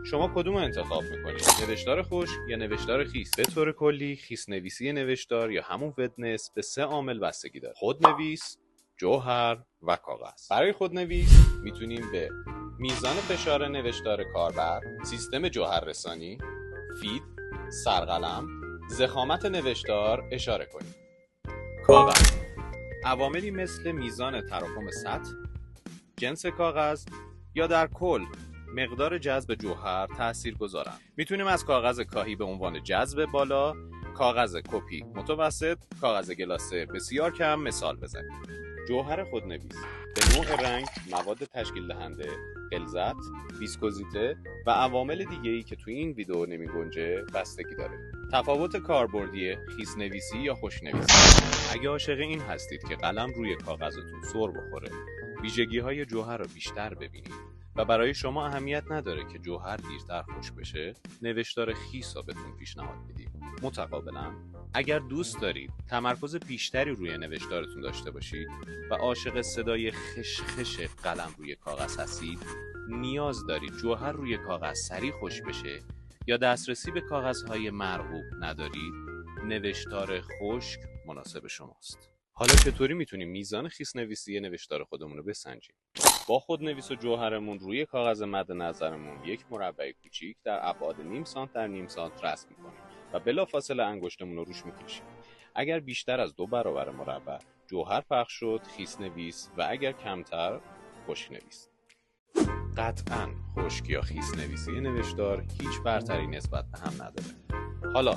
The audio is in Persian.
شما کدوم رو انتخاب میکنید؟ نوشتار خشک یا نوشتار خیس؟ به طور کلی خیس نویسی نوشتار یا همون ودنس به 3 عامل بستگی داره: خودنویس، جوهر و کاغذ. برای خودنویس میتونیم به میزان فشار نوشتار کاربر، سیستم جوهر رسانی، فید، سرقلم، ضخامت نوشتار اشاره کنیم. کاغذ عواملی مثل میزان تراکم سطح، جنس کاغذ یا در کل مقدار جذب جوهر تأثیر گذارند. میتونیم از کاغذ کاهی به عنوان جذب بالا، کاغذ کپی متوسط، کاغذ گلاسه بسیار کم مثال بزنیم. جوهر خودنویس به نوع رنگ، مواد تشکیل دهنده، غلظت، ویسکوزیته و عوامل دیگه‌ای که توی این ویدیو نمی‌گنجه بستگی داره. تفاوت کاربردی خیس نویسی یا خشک نویسی: اگه عاشق این هستید که قلم روی کاغذتون سر بخوره، ویژگی‌های جوهر رو بیشتر ببینید و برای شما اهمیت نداره که جوهر دیرتر خشک بشه، نوشتار خیس رو بهتون پیشنهاد میدیم. متقابلا اگر دوست دارید تمرکز بیشتری روی نوشتارتون داشته باشید و عاشق صدای خشخش قلم روی کاغذ هستید، نیاز دارید جوهر روی کاغذ سریع خشک بشه یا دسترسی به کاغذهای مرغوب ندارید، نوشتار خشک مناسب شماست. حالا چطوری میتونیم میزان خیس نویسی نوشتار خودمون رو بسنجیم؟ با خودنویس و جوهرمون روی کاغذ مد نظرمون یک مربع کوچیک در ابعاد نیم سانت در نیم سانت رسم میکنیم و بلافاصله انگشتمون رو روش میکشیم. اگر بیشتر از 2 برابر مربع جوهر پخش شد، خیس نویس، و اگر کمتر، خشک نویس. قطعاً خشک یا خیس نویسی نوشتار هیچ برتری نسبت به هم نداره. حالا